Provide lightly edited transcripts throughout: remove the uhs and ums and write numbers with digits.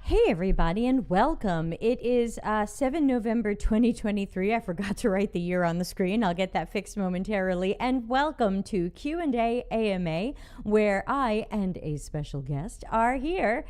Hey everybody and welcome. It is 7 November 2023. I forgot to write the year on the screen. I'll get that fixed momentarily. And welcome to Q&A AMA, where I and a special guest are here.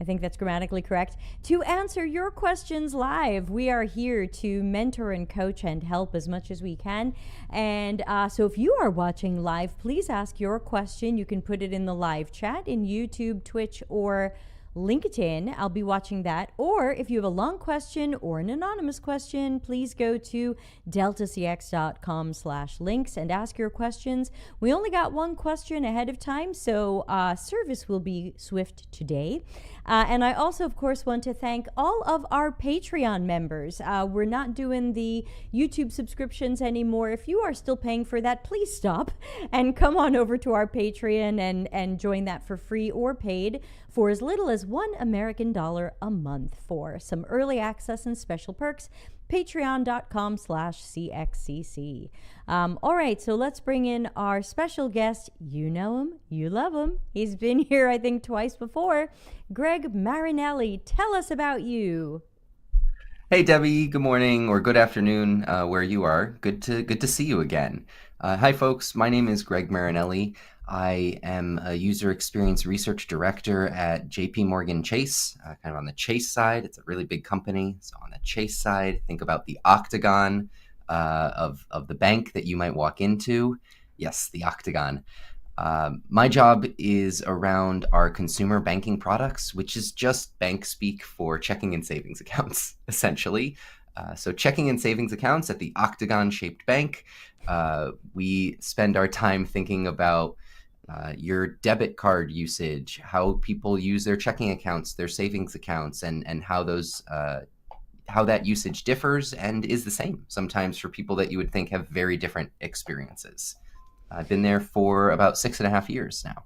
I think that's grammatically correct, to answer your questions live. We are here to mentor and coach and help as much as we can. And so if you are watching live, please ask your question. You can put it in the live chat in YouTube, Twitch, or LinkedIn. I'll be watching that. Or if you have a long question or an anonymous question, please go to deltacx.com/links and ask your questions. We only got one question ahead of time, so service will be swift today. And I also, of course, want to thank all of our Patreon members. We're not doing the YouTube subscriptions anymore. If you are still paying for that, please stop and come on over to our Patreon and join that for free or paid for as little as $1 a month for some early access and special perks. Patreon.com/CXCC. All right, so let's bring in our special guest. You know him, you love him. He's been here, I think, twice before. Greg Marinelli, tell us about you. Hey Debbie, good morning or good afternoon where you are. Good to see you again. Hi folks, my name is Greg Marinelli. I am a user experience research director at JP Morgan Chase, kind of on the Chase side. It's a really big company. So on the Chase side, think about the octagon of the bank that you might walk into. Yes, the octagon. My job is around our consumer banking products, which is just bank speak for checking and savings accounts, essentially. So checking and savings accounts at the octagon-shaped bank. We spend our time thinking about your debit card usage, how people use their checking accounts, their savings accounts, and how that usage differs and is the same sometimes for people that you would think have very different experiences. I've been there for about 6.5 years now.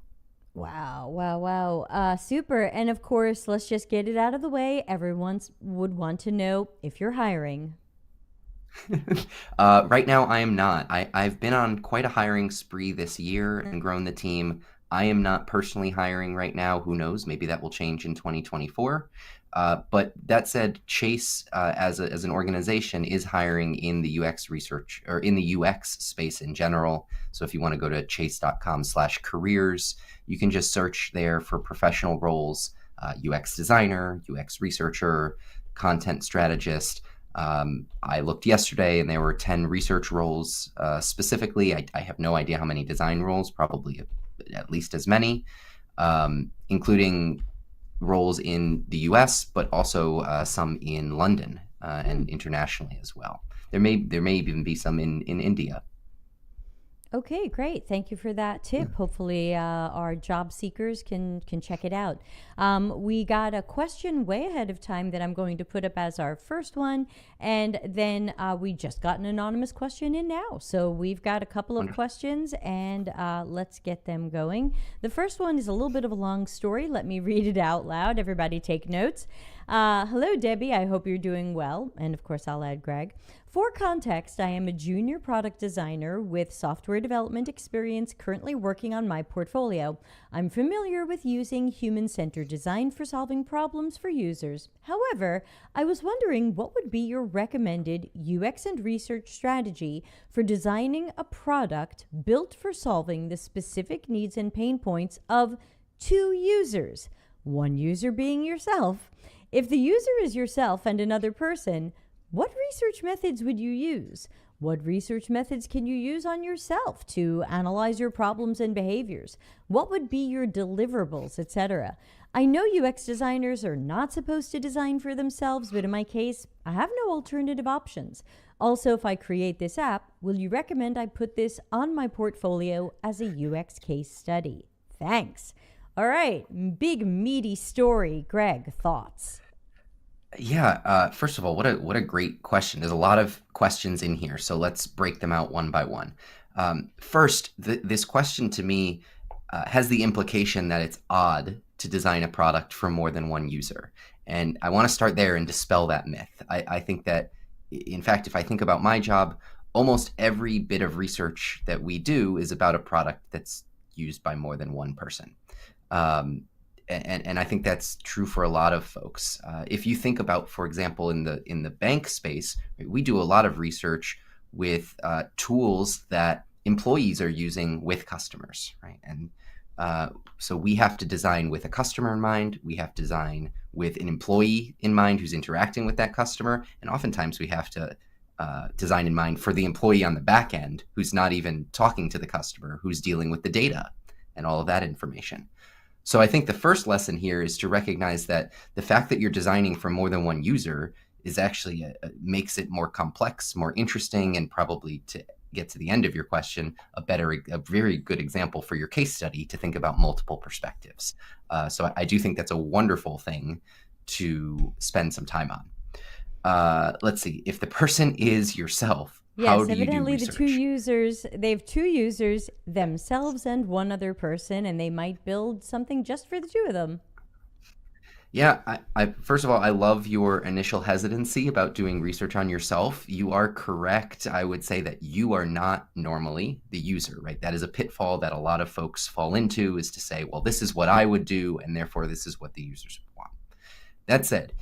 Wow, wow, wow. Super. And of course, let's just get it out of the way. Everyone would want to know if you're hiring. Right now, I am not. I've been on quite a hiring spree this year and grown the team. I am not personally hiring right now. Who knows? Maybe that will change in 2024. But that said, Chase as an organization is hiring in the UX research or in the UX space in general. So if you want to go to chase.com/careers, you can just search there for professional roles, UX designer, UX researcher, content strategist. I looked yesterday and there were 10 research roles specifically. I have no idea how many design roles, probably at least as many, including roles in the US, but also some in London and internationally as well. There may even be some in India. Okay, great. Thank you for that tip. Yeah. Hopefully, our job seekers can check it out. We got a question way ahead of time that I'm going to put up as our first one, and then we just got an anonymous question in now. So we've got a couple of Wonderful. questions, and let's get them going. The first one is a little bit of a long story. Let me read it out loud. Everybody take notes. Hello, Debbie. I hope you're doing well. And of course, I'll add Greg. For context, I am a junior product designer with software development experience currently working on my portfolio. I'm familiar with using human-centered design for solving problems for users. However, I was wondering what would be your recommended UX and research strategy for designing a product built for solving the specific needs and pain points of two users, one user being yourself. If the user is yourself and another person, what research methods would you use? What research methods can you use on yourself to analyze your problems and behaviors? What would be your deliverables, etc.? I know UX designers are not supposed to design for themselves, but in my case, I have no alternative options. Also, if I create this app, will you recommend I put this on my portfolio as a UX case study? Thanks. All right, big meaty story. Greg, thoughts? Yeah. First of all, what a great question. There's a lot of questions in here, so let's break them out one by one. First, this question to me has the implication that it's odd to design a product for more than one user, and I want to start there and dispel that myth. I think that, in fact, if I think about my job, almost every bit of research that we do is about a product that's used by more than one person. and I think that's true for a lot of folks. If you think about, for example, in the bank space, right, we do a lot of research with tools that employees are using with customers, right? And so we have to design with a customer in mind. We have to design with an employee in mind who's interacting with that customer, and oftentimes we have to design in mind for the employee on the back end who's not even talking to the customer, who's dealing with the data and all of that information. So I think the first lesson here is to recognize that the fact that you're designing for more than one user is actually makes it more complex, more interesting, and probably, to get to the end of your question, a very good example for your case study to think about multiple perspectives. So I do think that's a wonderful thing to spend some time on. Let's see, if the person is yourself, how Yes, do you do evidently the two research? users, they have two users, themselves and one other person, and they might build something just for the two of them. Yeah, I first of all, I love your initial hesitancy about doing research on yourself. You are correct. I would say that you are not normally the user, right? That is a pitfall that a lot of folks fall into, is to say, well, this is what I would do, and therefore this is what the users would want. That said,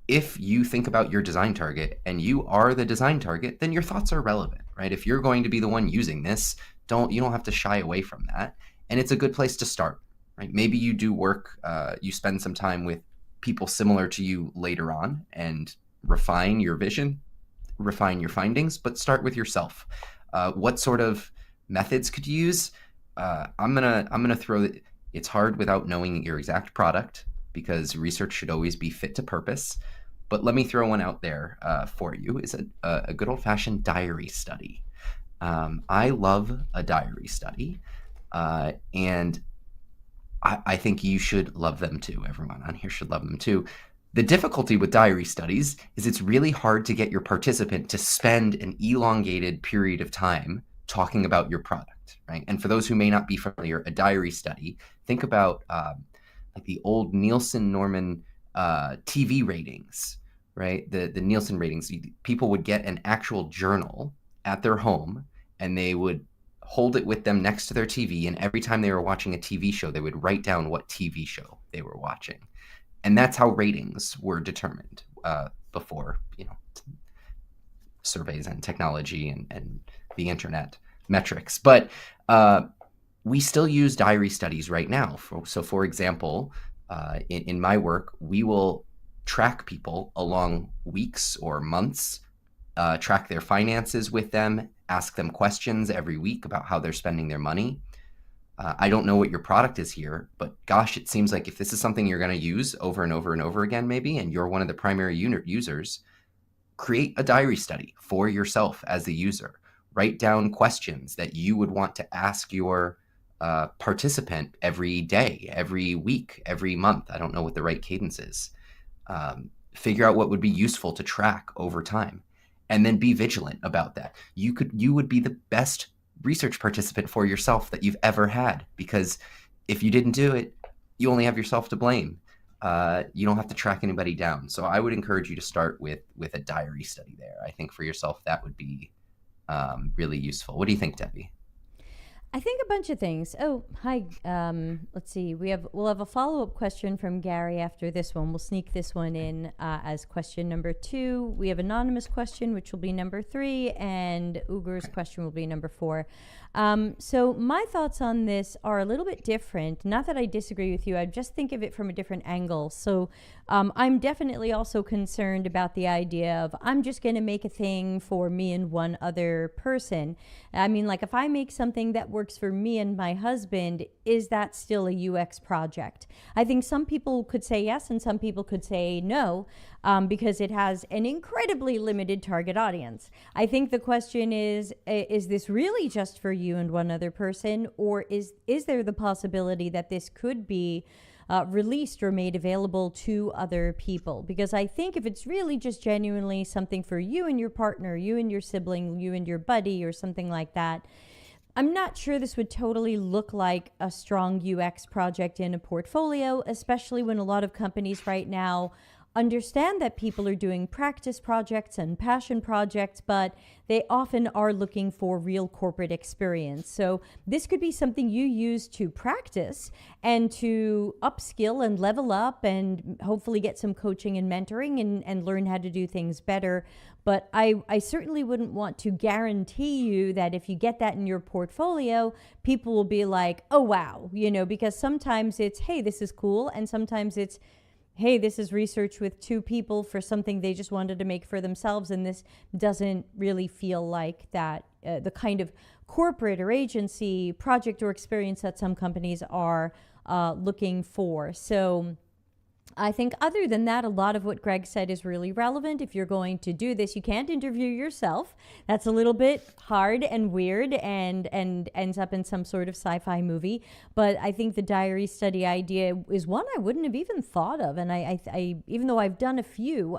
if you think about your design target and you are the design target, then your thoughts are relevant, right? If you're going to be the one using this, you don't have to shy away from that. And it's a good place to start, right? Maybe you do work, you spend some time with people similar to you later on and refine your vision, refine your findings, but start with yourself. What sort of methods could you use? I'm gonna throw it. It's hard without knowing your exact product, because research should always be fit to purpose. But let me throw one out there for you. Is a good old-fashioned diary study. I love a diary study, and I think you should love them too. Everyone on here should love them too. The difficulty with diary studies is it's really hard to get your participant to spend an elongated period of time talking about your product, right? And for those who may not be familiar, a diary study, think about like the old Nielsen Norman TV ratings, right? The Nielsen ratings, people would get an actual journal at their home, and they would hold it with them next to their TV, and every time they were watching a TV show, they would write down what TV show they were watching. And that's how ratings were determined before, surveys and technology and the internet metrics. But we still use diary studies right now. So for example, in my work, we will track people along weeks or months, track their finances with them, ask them questions every week about how they're spending their money. I don't know what your product is here, but gosh, it seems like if this is something you're going to use over and over and over again, maybe, and you're one of the primary users, create a diary study for yourself as a user. Write down questions that you would want to ask your participant every day, every week, every month. I don't know what the right cadence is. Figure out what would be useful to track over time, and then be vigilant about that. You would be the best research participant for yourself that you've ever had, because if you didn't do it, you only have yourself to blame. You don't have to track anybody down. So I would encourage you to start with a diary study there. I think for yourself that would be really useful. What do you think, Debbie? I think a bunch of things. Oh, hi. Let's see. We'll have a follow-up question from Gary after this one. We'll sneak this one in as question number 2. We have anonymous question, which will be number 3, and Uger's question will be number 4. So my thoughts on this are a little bit different. Not that I disagree with you. I just think of it from a different angle. So I'm definitely also concerned about the idea of I'm just going to make a thing for me and one other person. I mean, like if I make something that works for me and my husband, is that still a UX project? I think some people could say yes and some people could say no, because it has an incredibly limited target audience. I think the question is this really just for you and one other person, or is there the possibility that this could be released or made available to other people? Because I think if it's really just genuinely something for you and your partner, you and your sibling, you and your buddy, or something like that, I'm not sure this would totally look like a strong UX project in a portfolio, especially when a lot of companies right now understand that people are doing practice projects and passion projects, but they often are looking for real corporate experience. So this could be something you use to practice and to upskill and level up and hopefully get some coaching and mentoring and learn how to do things better. But I certainly wouldn't want to guarantee you that if you get that in your portfolio, people will be like, oh, wow, because sometimes it's, hey, this is cool. And sometimes it's, hey, this is research with two people for something they just wanted to make for themselves. And this doesn't really feel like that, the kind of corporate or agency project or experience that some companies are looking for. So I think other than that, a lot of what Greg said is really relevant. If you're going to do this, you can't interview yourself. That's a little bit hard and weird and ends up in some sort of sci-fi movie. But I think the diary study idea is one I wouldn't have even thought of. And I even though I've done a few,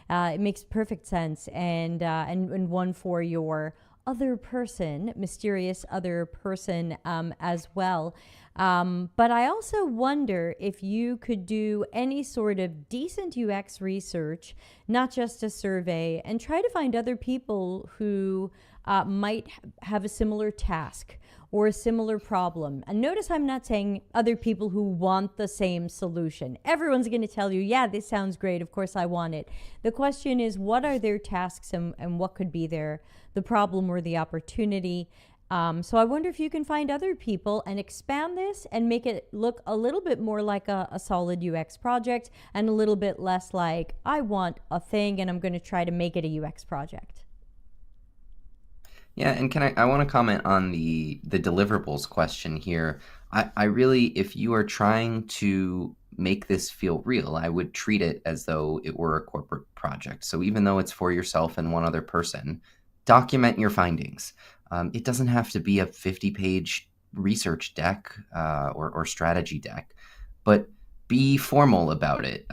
it makes perfect sense. And one for your other person, mysterious other person as well. But I also wonder if you could do any sort of decent UX research, not just a survey, and try to find other people who might have a similar task or a similar problem. And notice I'm not saying other people who want the same solution. Everyone's going to tell you, yeah, this sounds great. Of course I want it. The question is, what are their tasks and what could be the problem or the opportunity? So I wonder if you can find other people and expand this and make it look a little bit more like a solid UX project and a little bit less like, I want a thing and I'm going to try to make it a UX project. Yeah, and I want to comment on the deliverables question here. I really, if you are trying to make this feel real, I would treat it as though it were a corporate project. So even though it's for yourself and one other person, document your findings. It doesn't have to be a 50-page research deck or strategy deck, but be formal about it.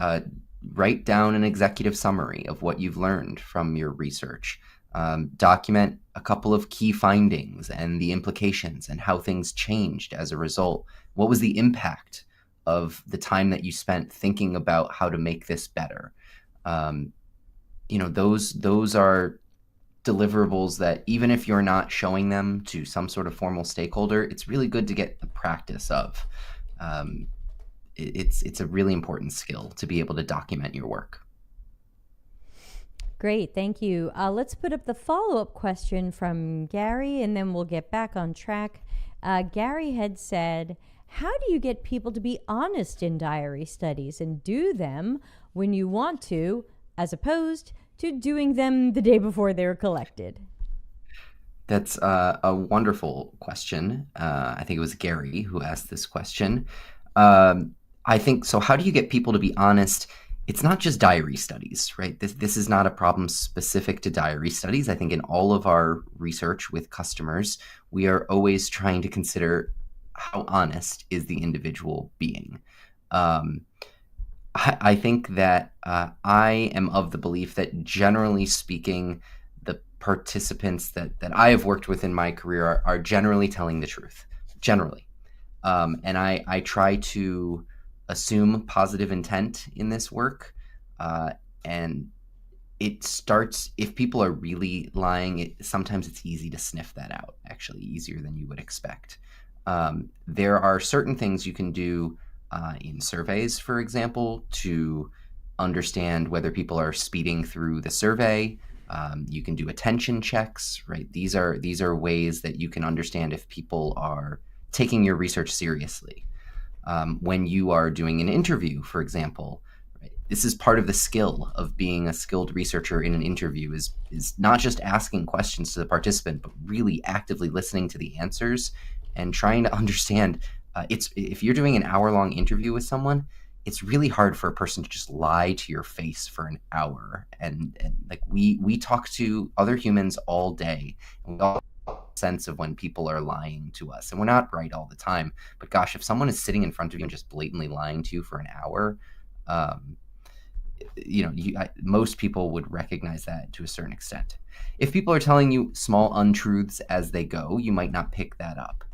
Write down an executive summary of what you've learned from your research. Document a couple of key findings and the implications and how things changed as a result. What was the impact of the time that you spent thinking about how to make this better? Those are deliverables that even if you're not showing them to some sort of formal stakeholder, it's really good to get the practice of. It's a really important skill to be able to document your work. Great, thank you. Let's put up the follow-up question from Gary, and then we'll get back on track. Gary had said, how do you get people to be honest in diary studies and do them when you want to, as opposed to doing them the day before they're collected? That's a wonderful question. I think it was Gary who asked this question. I think, so how do you get people to be honest? It's not just diary studies, right? This is not a problem specific to diary studies. I think in all of our research with customers, we are always trying to consider how honest is the individual being. I think that I am of the belief that generally speaking, the participants that I have worked with in my career are generally telling the truth, generally. And I try to assume positive intent in this work. And it starts, if people are really lying, sometimes it's easy to sniff that out, actually easier than you would expect. There are certain things you can do in surveys, for example, to understand whether people are speeding through the survey. You can do attention checks, right? These are ways that you can understand if people are taking your research seriously. When you are doing an interview, for example, right? This is part of the skill of being a skilled researcher in an interview is not just asking questions to the participant, but really actively listening to the answers and trying to understand. If you're doing an hour-long interview with someone, it's really hard for a person to just lie to your face for an hour. And like we talk to other humans all day, and we all have a sense of when people are lying to us, and we're not right all the time. But gosh, if someone is sitting in front of you and just blatantly lying to you for an hour, most people would recognize that to a certain extent. If people are telling you small untruths as they go, you might not pick that up.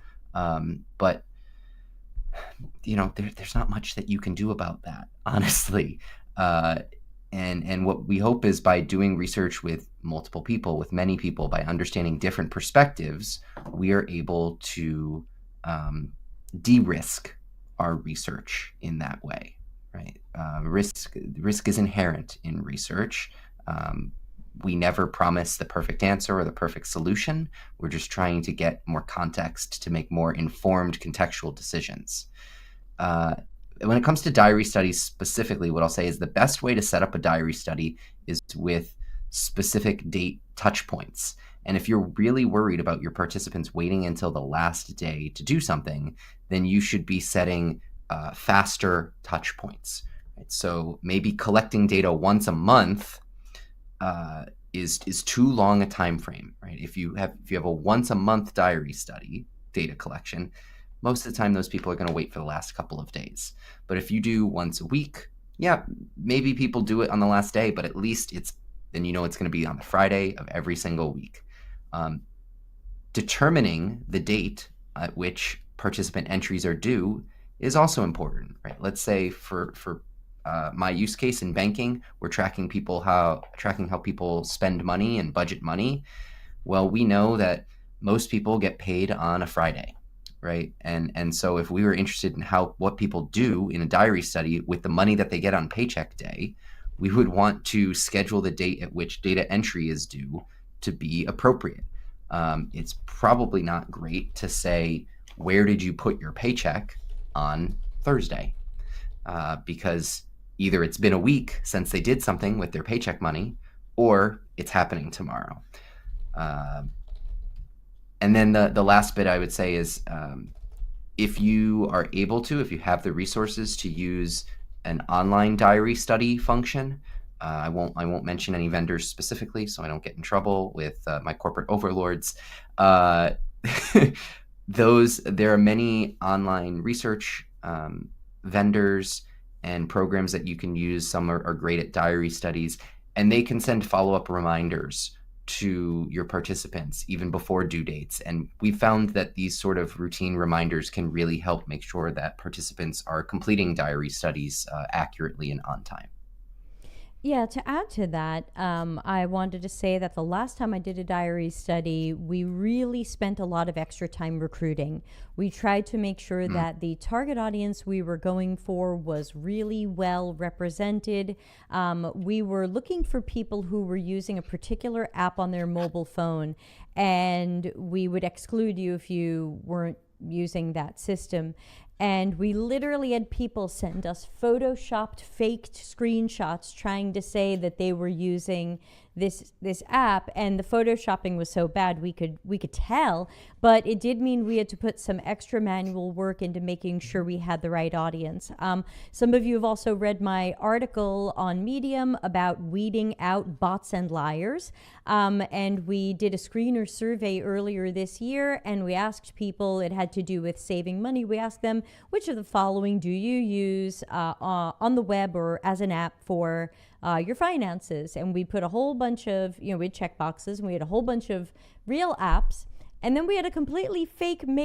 But there's not much that you can do about that, honestly. Uh, and what we hope is by doing research with multiple people, with many people, by understanding different perspectives, we are able to de-risk our research in that way, right? Risk is inherent in research. We never promise the perfect answer or the perfect solution. We're just trying to get more context to make more informed contextual decisions. When it comes to diary studies specifically, what I'll say is the best way to set up a diary study is with specific date touch points. And if you're really worried about your participants waiting until the last day to do something, then you should be setting faster touch points. Right? So maybe collecting data once a month is too long a time frame, right? If you have a once a month diary study data collection, most of the time those people are going to wait for the last couple of days. But if you do once a week, yeah, maybe people do it on the last day, but at least then you know it's going to be on the Friday of every single week. Determining the date at which participant entries are due is also important, right? Let's say for my use case in banking, we're tracking how people spend money and budget money. Well, we know that most people get paid on a Friday, right? And so if we were interested in what people do in a diary study with the money that they get on paycheck day, we would want to schedule the date at which data entry is due to be appropriate. It's probably not great to say, where did you put your paycheck on Thursday? Because either it's been a week since they did something with their paycheck money, or it's happening tomorrow. And then the last bit I would say is, if you are able to, if you have the resources to use an online diary study function, I won't mention any vendors specifically, so I don't get in trouble with my corporate overlords. There are many online research vendors and programs that you can use. Some are great at diary studies, and they can send follow-up reminders to your participants even before due dates. And we found that these sort of routine reminders can really help make sure that participants are completing diary studies accurately and on time. Yeah, to add to that, I wanted to say that the last time I did a diary study, we really spent a lot of extra time recruiting. We tried to make sure that the target audience we were going for was really well represented. We were looking for people who were using a particular app on their mobile phone, and we would exclude you if you weren't using that system. And we literally had people send us photoshopped, faked screenshots trying to say that they were using this app, and the photoshopping was so bad we could tell, but it did mean we had to put some extra manual work into making sure we had the right audience. Some of you have also read my article on Medium about weeding out bots and liars, and we did a screener survey earlier this year, and we asked people, it had to do with saving money. We asked them, which of the following do you use on the web or as an app for your finances? And we put a whole bunch of, we had check boxes, and we had a whole bunch of real apps, and then we had a completely fake